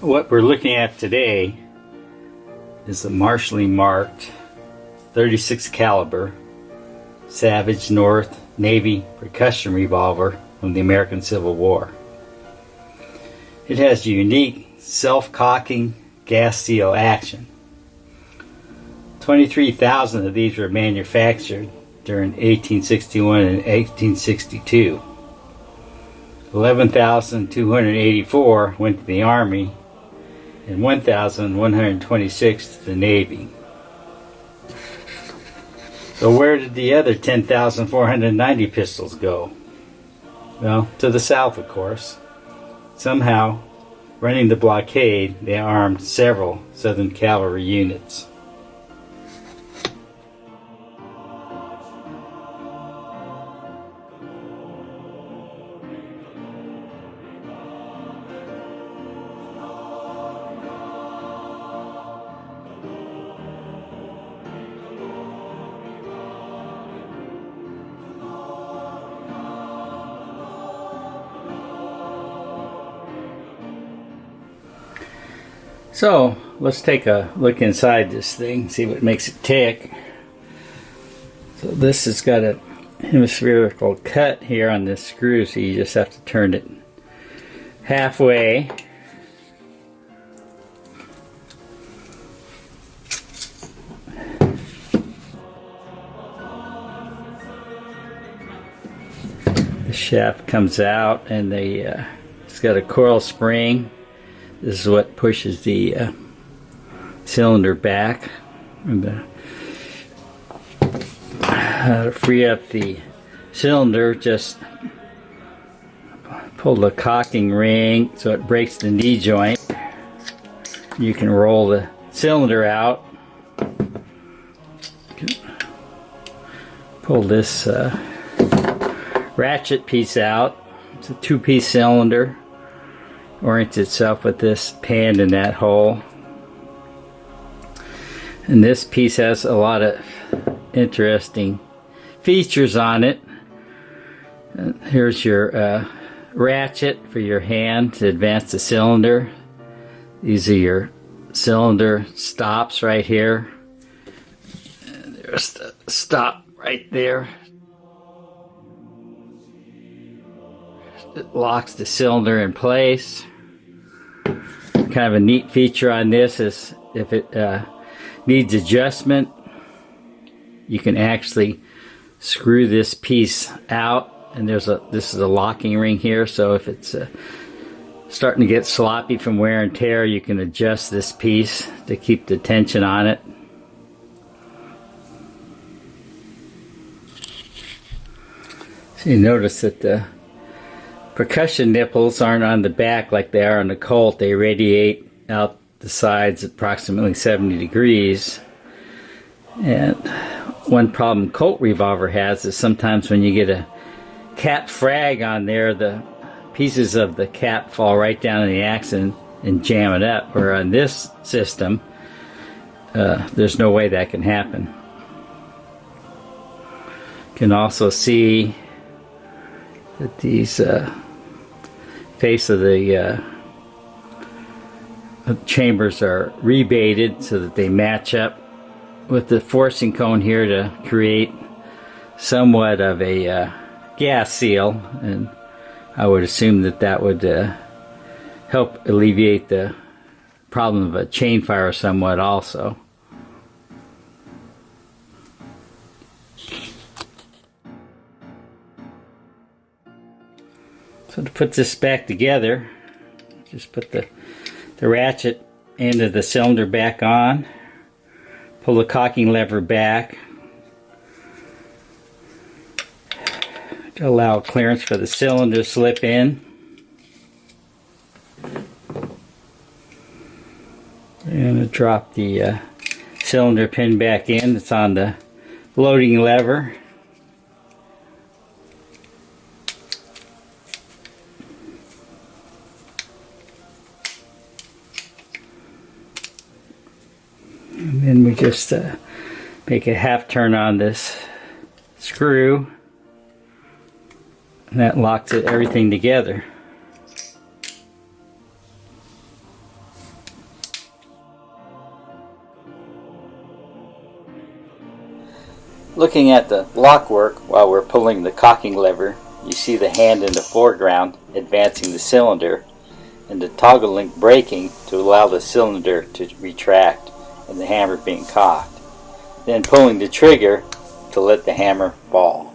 What we're looking at today is a martially marked 36 caliber Savage North Navy percussion revolver from the American Civil War. It has a unique self-cocking gas seal action. 23,000 of these were manufactured during 1861 and 1862. 11,284 went to the Army and 1,126 to the Navy. So where did the other 10,490 pistols go? Well, to the south, of course. Somehow, running the blockade, they armed several Southern cavalry units. So let's take a look inside this thing, see what makes it tick. So this has got a hemispherical cut here on this screw, so you just have to turn it halfway. The shaft comes out, and it's got a coil spring. This is what pushes the cylinder back. And to free up the cylinder, just pull the cocking ring so it breaks the knee joint. You can roll the cylinder out. Pull this ratchet piece out. It's a two-piece cylinder. Orients itself with this pan in that hole. And this piece has a lot of interesting features on it. Here's your ratchet for your hand to advance the cylinder. These are your cylinder stops right here. And there's the stop right there. It locks the cylinder in place. Kind of a neat feature on this is if it needs adjustment, you can actually screw this piece out, and this is a locking ring here, so if it's starting to get sloppy from wear and tear, you can adjust this piece to keep the tension on it. So you notice that the percussion nipples aren't on the back like they are on the Colt. They radiate out the sides at approximately 70 degrees. And one problem Colt revolver has is sometimes when you get a cap frag on there, the pieces of the cap fall right down in the axle and jam it up. Where on this system, there's no way that can happen. You can also see that these face of the chambers are rebated so that they match up with the forcing cone here to create somewhat of a gas seal, and I would assume that that would help alleviate the problem of a chain fire somewhat also. So to put this back together, just put the ratchet end of the cylinder back on, pull the cocking lever back to allow clearance for the cylinder to slip in. And drop the cylinder pin back in. It's on the loading lever. And then we just make a half turn on this screw, and that locks everything together. Looking at the Lockwork while we're pulling the cocking lever, you see the hand in the foreground advancing the cylinder and the toggle link braking to allow the cylinder to retract and the hammer being cocked. Then pulling the trigger to let the hammer fall.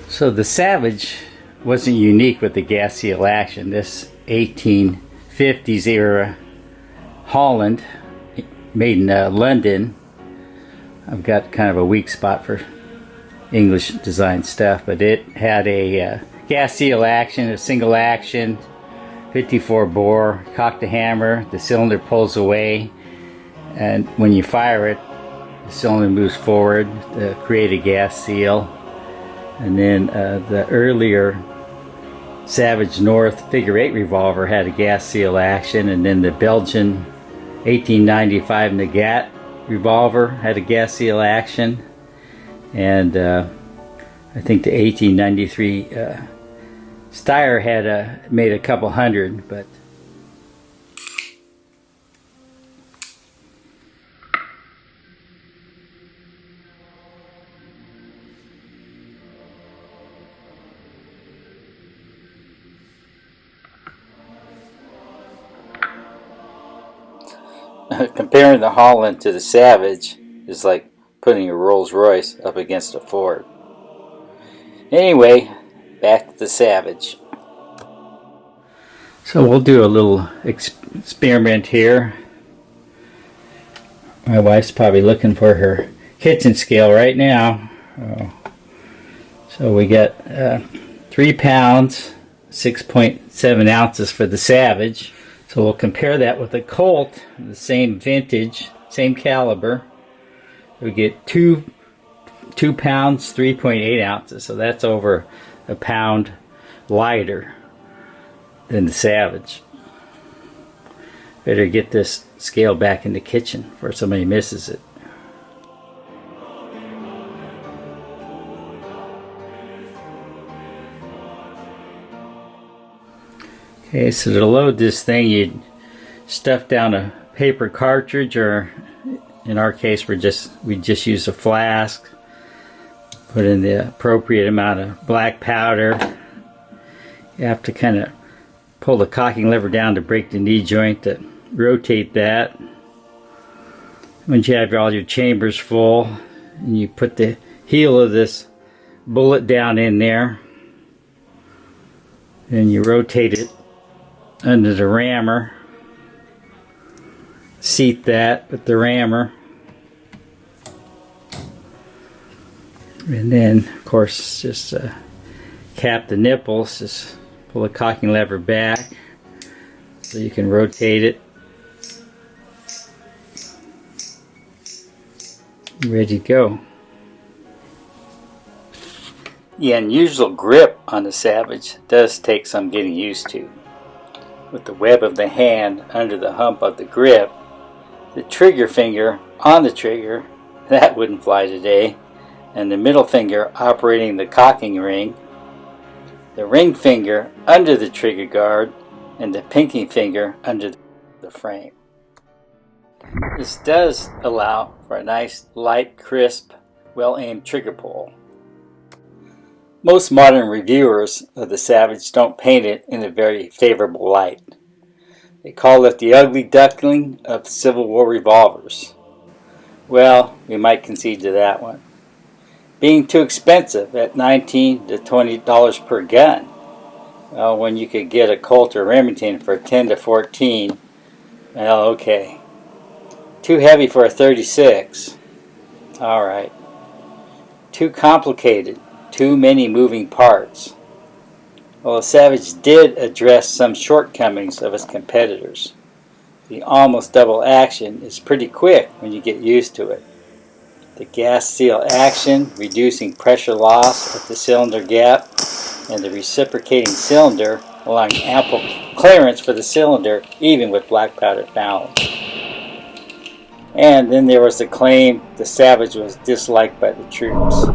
So the Savage wasn't unique with the gas seal action. This 1850s era Holland, made in London. I've got kind of a weak spot for English design stuff, but it had a gas seal action, a single action, 54 bore, cock the hammer, the cylinder pulls away, and when you fire it, the cylinder moves forward to create a gas seal. And then the earlier Savage North figure 8 revolver had a gas seal action, and then the Belgian 1895 Nagant revolver had a gas seal action, and I think the 1893 Steyr had made a couple hundred, but comparing the Holland to the Savage is like putting a Rolls Royce up against a Ford. Anyway, back to the Savage. So we'll do a little experiment here. My wife's probably looking for her kitchen scale right now. So we got 3 pounds, 6.7 ounces for the Savage. So we'll compare that with the Colt, the same vintage, same caliber. We get 2 pounds, 3.8 ounces. So that's over a pound lighter than the Savage. Better get this scale back in the kitchen before somebody misses it. Okay, so to load this thing, you'd stuff down a paper cartridge, or in our case, we just use a flask. Put in the appropriate amount of black powder. You have to kind of pull the cocking lever down to break the knee joint to rotate that. Once you have all your chambers full, and you put the heel of this bullet down in there, then you rotate it under the rammer, seat that with the rammer, and then of course just cap the nipples. Just pull the cocking lever back so you can rotate it. Ready to go. The unusual grip on the Savage does take some getting used to. With the web of the hand under the hump of the grip, the trigger finger on the trigger, that wouldn't fly today, and the middle finger operating the cocking ring, the ring finger under the trigger guard, and the pinky finger under the frame. This does allow for a nice, light, crisp, well-aimed trigger pull. Most modern reviewers of the Savage don't paint it in a very favorable light. They call it the ugly duckling of Civil War revolvers. Well, we might concede to that one. Being too expensive at $19 to $20 per gun. Well, when you could get a Colt or Remington for 10 to 14, well, okay. Too heavy for a 36. Alright. Too complicated. Too many moving parts. Well, the Savage did address some shortcomings of its competitors. The almost double action is pretty quick when you get used to it. The gas seal action, reducing pressure loss at the cylinder gap, and the reciprocating cylinder, allowing ample clearance for the cylinder even with black powder found. And then there was the claim the Savage was disliked by the troops.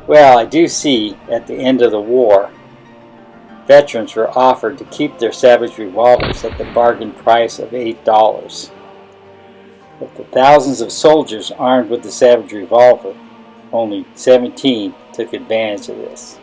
Well, I do see at the end of the war, veterans were offered to keep their Savage revolvers at the bargain price of $8. Of the thousands of soldiers armed with the Savage revolver, only 17 took advantage of this.